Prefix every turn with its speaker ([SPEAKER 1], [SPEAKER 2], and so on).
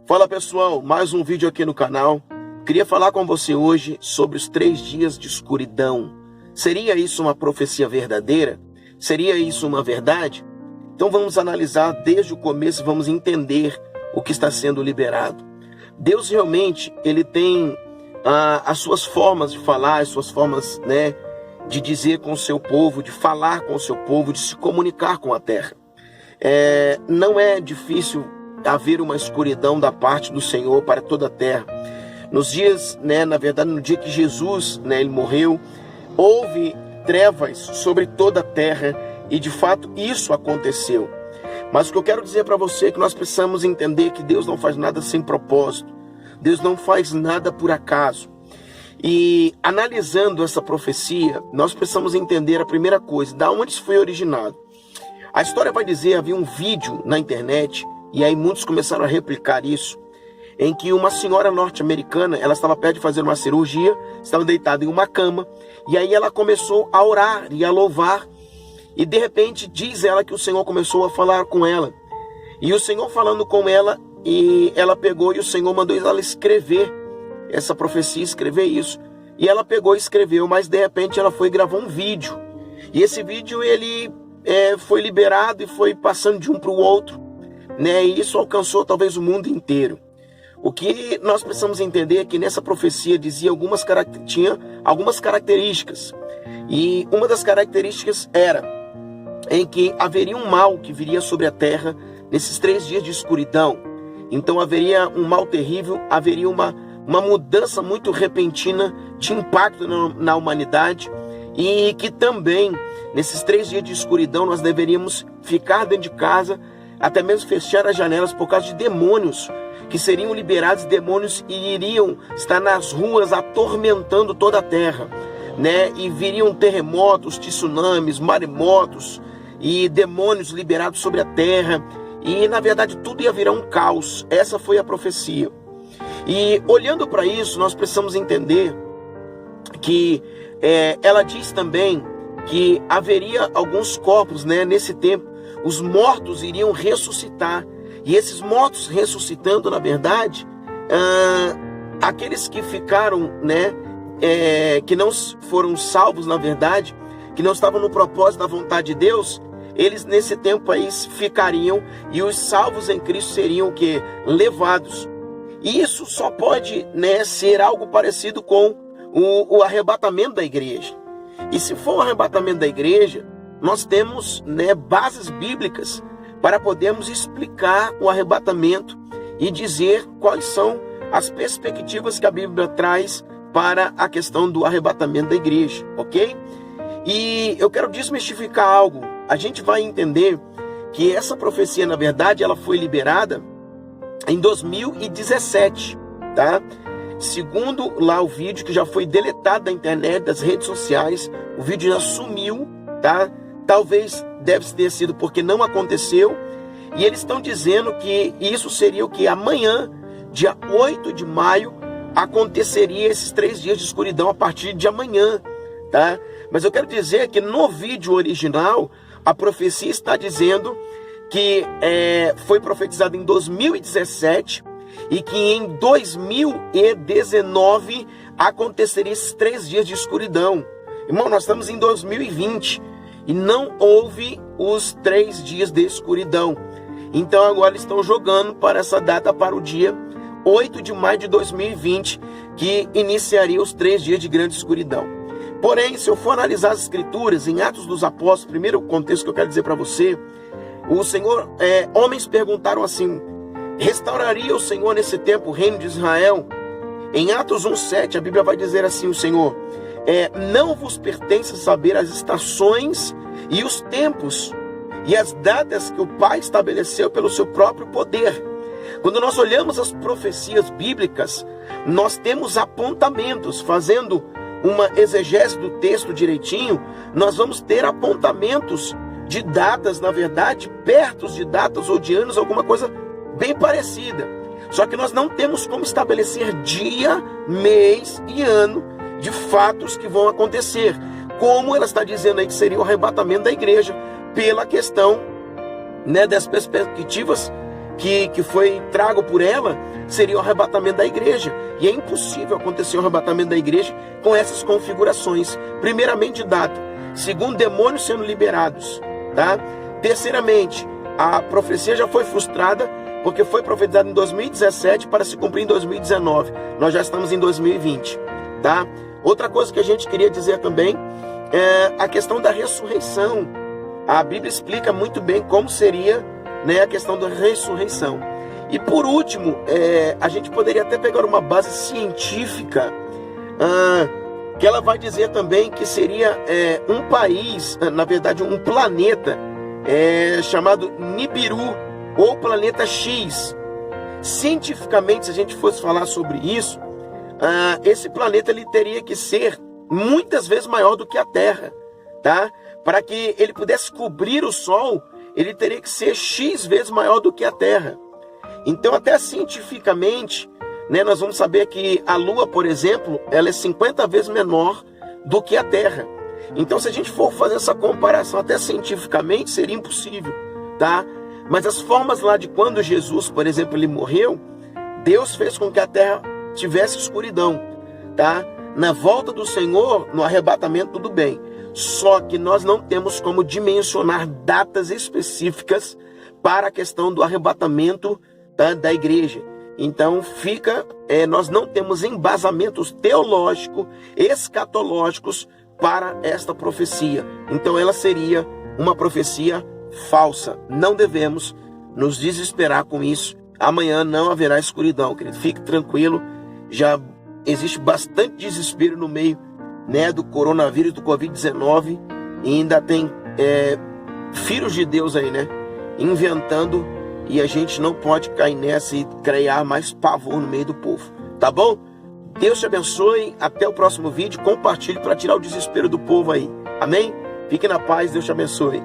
[SPEAKER 1] Fala pessoal, mais um vídeo aqui no canal. Queria falar com você hoje sobre os 3 dias de escuridão. Seria isso uma profecia verdadeira? Seria isso uma verdade? Então vamos analisar desde o começo e vamos entender o que está sendo liberado. Deus realmente, ele tem as suas formas de falar, as suas formas, de dizer com o seu povo, de falar com o seu povo, de se comunicar com a terra. Não é difícil haver uma escuridão da parte do Senhor para toda a terra. Nos dias, na verdade, no dia que Jesus, ele morreu, houve trevas sobre toda a terra e de fato isso aconteceu. Mas o que eu quero dizer para você é que nós precisamos entender que Deus não faz nada sem propósito. Deus não faz nada por acaso. E analisando essa profecia, nós precisamos entender a primeira coisa, da onde isso foi originado. A história vai dizer, havia um vídeo na internet, e aí muitos começaram a replicar isso, em que uma senhora norte-americana, ela estava perto de fazer uma cirurgia, estava deitada em uma cama, e aí ela começou a orar e a louvar, e de repente diz ela que o Senhor começou a falar com ela. E o Senhor falando com ela, e ela pegou e o Senhor mandou ela escrever essa profecia, escrever isso. E ela pegou e escreveu, mas de repente ela foi gravar um vídeo. E esse vídeo ele foi liberado e foi passando de um para o outro. E isso alcançou talvez o mundo inteiro. O que nós precisamos entender é que nessa profecia tinha algumas características. E uma das características era em que haveria um mal que viria sobre a terra nesses 3 dias de escuridão. Então haveria um mal terrível, haveria uma mudança muito repentina de impacto na humanidade. E que também nesses 3 dias de escuridão nós deveríamos ficar dentro de casa, até mesmo fechar as janelas por causa de demônios que seriam liberados, demônios e iriam estar nas ruas atormentando toda a terra, e viriam terremotos, tsunamis, maremotos e demônios liberados sobre a terra, e na verdade tudo ia virar um caos. Essa foi a profecia. E olhando para isso, nós precisamos entender que ela diz também que haveria alguns corpos, nesse tempo. Os mortos iriam ressuscitar. E esses mortos ressuscitando, na verdade, aqueles que ficaram, que não foram salvos, na verdade, que não estavam no propósito da vontade de Deus, eles nesse tempo aí ficariam, e os salvos em Cristo seriam o quê? Levados. E isso só pode, ser algo parecido com o arrebatamento da igreja. E se for o arrebatamento da igreja, nós temos, bases bíblicas para podermos explicar o arrebatamento e dizer quais são as perspectivas que a Bíblia traz para a questão do arrebatamento da igreja, ok? E eu quero desmistificar algo. A gente vai entender que essa profecia, na verdade, ela foi liberada em 2017, tá? Segundo lá o vídeo que já foi deletado da internet, das redes sociais, o vídeo já sumiu, tá? Talvez deve ter sido porque não aconteceu. E eles estão dizendo que isso seria o que? Amanhã, dia 8 de maio, aconteceria esses 3 dias de escuridão a partir de amanhã, tá? Mas eu quero dizer que no vídeo original, a profecia está dizendo que foi profetizado em 2017 e que em 2019 aconteceria esses 3 dias de escuridão. Irmão, nós estamos em 2020 e não houve os 3 dias de escuridão. Então agora eles estão jogando para essa data, para o dia 8 de maio de 2020, que iniciaria os 3 dias de grande escuridão. Porém, se eu for analisar as escrituras, em Atos dos Apóstolos, primeiro contexto que eu quero dizer para você, o Senhor, homens perguntaram assim: restauraria o Senhor nesse tempo o reino de Israel? Em Atos 1:7, a Bíblia vai dizer assim: o Senhor, não vos pertence saber as estações e os tempos e as datas que o Pai estabeleceu pelo seu próprio poder. Quando nós olhamos as profecias bíblicas, nós temos apontamentos. Fazendo uma exegese do texto direitinho, nós vamos ter apontamentos de datas, na verdade, perto de datas ou de anos, alguma coisa bem parecida. Só que nós não temos como estabelecer dia, mês e ano de fatos que vão acontecer. Como ela está dizendo aí que seria o arrebatamento da igreja, pela questão das perspectivas que foi trago por ela, seria o arrebatamento da igreja. E é impossível acontecer o arrebatamento da igreja com essas configurações. Primeiramente, data. Segundo, demônios sendo liberados. Tá? Terceiramente, a profecia já foi frustrada porque foi profetizada em 2017 para se cumprir em 2019. Nós já estamos em 2020. Tá? Outra coisa que a gente queria dizer também é a questão da ressurreição. A Bíblia explica muito bem como seria, né, a questão da ressurreição. E por último, a gente poderia até pegar uma base científica, que ela vai dizer também que seria um país, na verdade um planeta, chamado Nibiru, ou planeta X. Cientificamente, se a gente fosse falar sobre isso, esse planeta ele teria que ser muitas vezes maior do que a Terra, tá? Para que ele pudesse cobrir o Sol, ele teria que ser X vezes maior do que a Terra. Então, até cientificamente, né, nós vamos saber que a Lua, por exemplo, ela é 50 vezes menor do que a Terra. Então, se a gente for fazer essa comparação até cientificamente, seria impossível, tá? Mas as formas lá de quando Jesus, por exemplo, ele morreu, Deus fez com que a Terra tivesse escuridão, tá? Na volta do Senhor, no arrebatamento, tudo bem. Só que nós não temos como dimensionar datas específicas para a questão do arrebatamento da igreja. Então nós não temos embasamentos teológicos, escatológicos para esta profecia. Então ela seria uma profecia falsa. Não devemos nos desesperar com isso. Amanhã não haverá escuridão, querido. Fique tranquilo. Já existe bastante desespero no meio, né, do coronavírus, do Covid-19, e ainda tem filhos de Deus aí, né, inventando, e a gente não pode cair nessa e criar mais pavor no meio do povo, tá bom? Deus te abençoe, até o próximo vídeo, compartilhe para tirar o desespero do povo aí, amém? Fique na paz, Deus te abençoe.